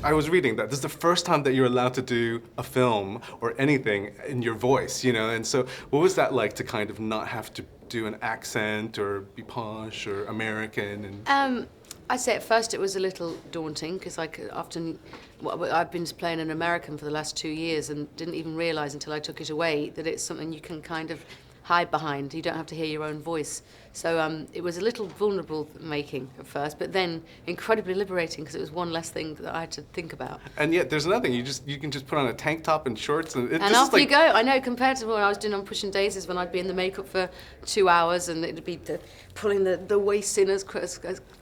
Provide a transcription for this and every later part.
I was reading that this is the first time that you're allowed to do a film or anything in your voice, you know, and so what was that like to kind of not have to do an accent or be posh or American? And I'd say at first it was a little daunting because I've been playing an American for the last 2 years and didn't even realise until I took it away that it's something you can kind of hide behind. You don't have to hear your own voice. So it was a little vulnerable making at first, but then incredibly liberating because it was one less thing that I had to think about. And yet there's another thing, you can just put on a tank top and shorts and and off you go. I know, compared to when I was doing on Pushing Daisies when I'd be in the makeup for 2 hours and it'd be pulling the waist in as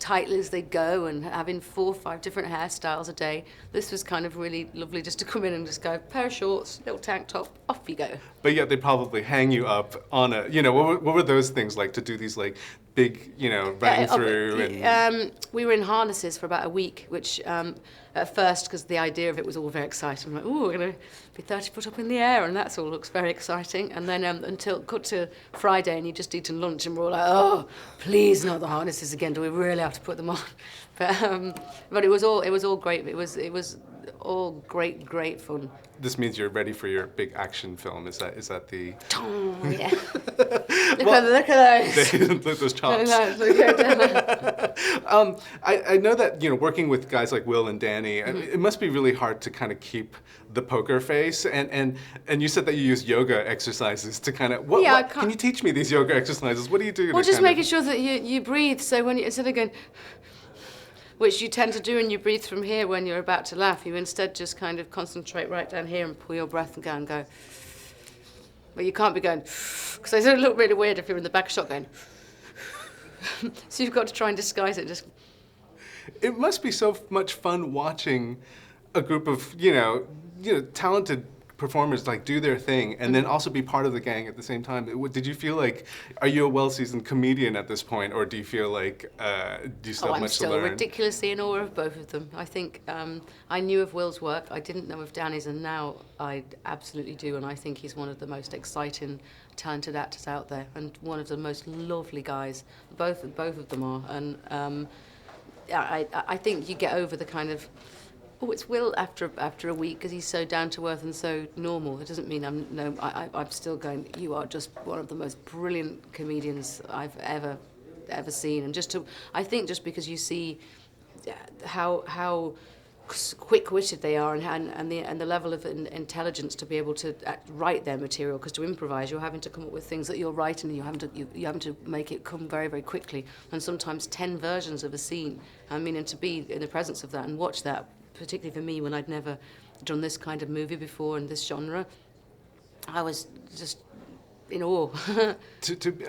tightly as they go and having 4 or 5 different hairstyles a day. This was kind of really lovely just to come in and just go, pair of shorts, little tank top, off you go. But yet they probably hang you up on a, you know, what were those things like to do these like big, you know, running through? And we were in harnesses for about a week, which at first, because the idea of it was all very exciting, I'm like, oh, we're going to be 30 foot up in the air, and that all looks very exciting. And then until cut to Friday, and you just eaten lunch, and we're all like, oh, please not the harnesses again. Do we really have to put them on? But it was all great. It was all great fun. This means you're ready for your big action film. Is that the? Oh yeah. Look at those. Look at those chops. I know that, you know, working with guys like Will and Danny, it must be really hard to kind of keep the poker face. And you said that you use yoga exercises to kind of. Can you teach me these yoga exercises? What do you do? Well, just making sure that you breathe. So when instead of going, which you tend to do when you breathe from here when you're about to laugh, you instead just kind of concentrate right down here and pull your breath and go. But you can't be going, because it look really weird if you're in the back shot going. So you've got to try and disguise it. It must be so much fun watching a group of, you know, talented performers like do their thing and then also be part of the gang at the same time. Did you feel like, are you a well-seasoned comedian at this point, or do you feel like, do you still have much to learn? I'm still ridiculously in awe of both of them. I think I knew of Will's work, I didn't know of Danny's, and now I absolutely do, and I think he's one of the most exciting, talented actors out there, and one of the most lovely guys. Both of them are, and I think you get over the kind of, oh, it's Will after a week because he's so down to earth and so normal. It doesn't mean I'm still going, you are just one of the most brilliant comedians I've ever seen. And I think just because you see how quick-witted they are and the level of intelligence to be able to write their material, because to improvise you're having to come up with things that you're writing and you're having to make it come very, very quickly, and sometimes 10 versions of a scene. I mean, and to be in the presence of that and watch that, particularly for me when I'd never done this kind of movie before in this genre, I was just in awe.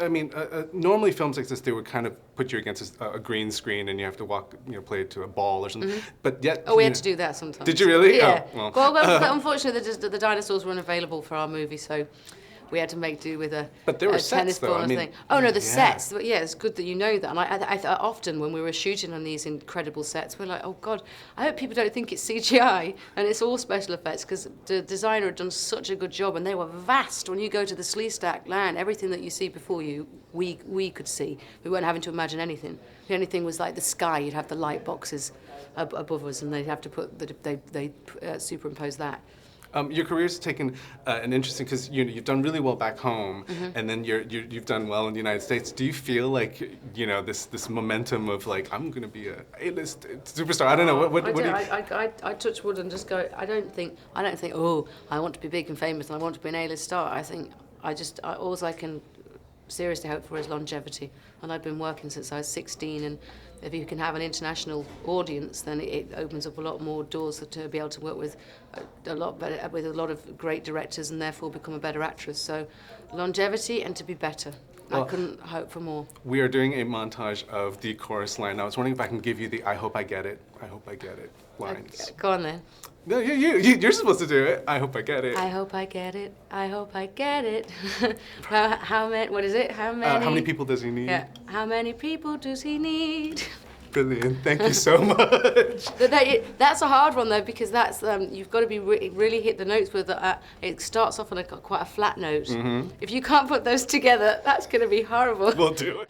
I mean, normally films like this, they would kind of put you against a green screen and you have to walk, you know, play it to a ball or something. But yet, we had to do that sometimes. Did you really? Yeah. Oh, well, unfortunately, the dinosaurs weren't available for our movie, so we had to make do with a tennis ball and thing. Oh no, the sets. But yeah, it's good that you know that. And I often when we were shooting on these incredible sets, we're like, oh God, I hope people don't think it's CGI and it's all special effects, because the designer had done such a good job, and they were vast. When you go to the Sleestack land, everything that you see before you, we could see. We weren't having to imagine anything. The only thing was like the sky. You'd have the light boxes above us, and they'd have to they superimpose that. Your career's taken an interesting, because you've done really well back home, and then you've done well in the United States. Do you feel like, you know, this momentum of like, I'm going to be a A-list superstar? I don't know. What do you? I touch wood and just go. I don't think. Oh, I want to be big and famous and I want to be an A-list star. I think all I can seriously hope for is longevity. And I've been working since I was 16, and if you can have an international audience, then it opens up a lot more doors to be able to work with a lot of great directors, and therefore become a better actress. So longevity and to be better. Well, I couldn't hope for more. We are doing a montage of the chorus line. I was wondering if I can give you the I hope I get it, I hope I get it lines. Go on then. No, you're supposed to do it. I hope I get it. I hope I get it. I hope I get it. How many? What is it? How many people does he need? Yeah. How many people does he need? Brilliant. Thank you so much. That's a hard one though, because that's you've got to be really hit the notes with it starts off on quite a flat note. If you can't put those together, that's going to be horrible. We'll do it.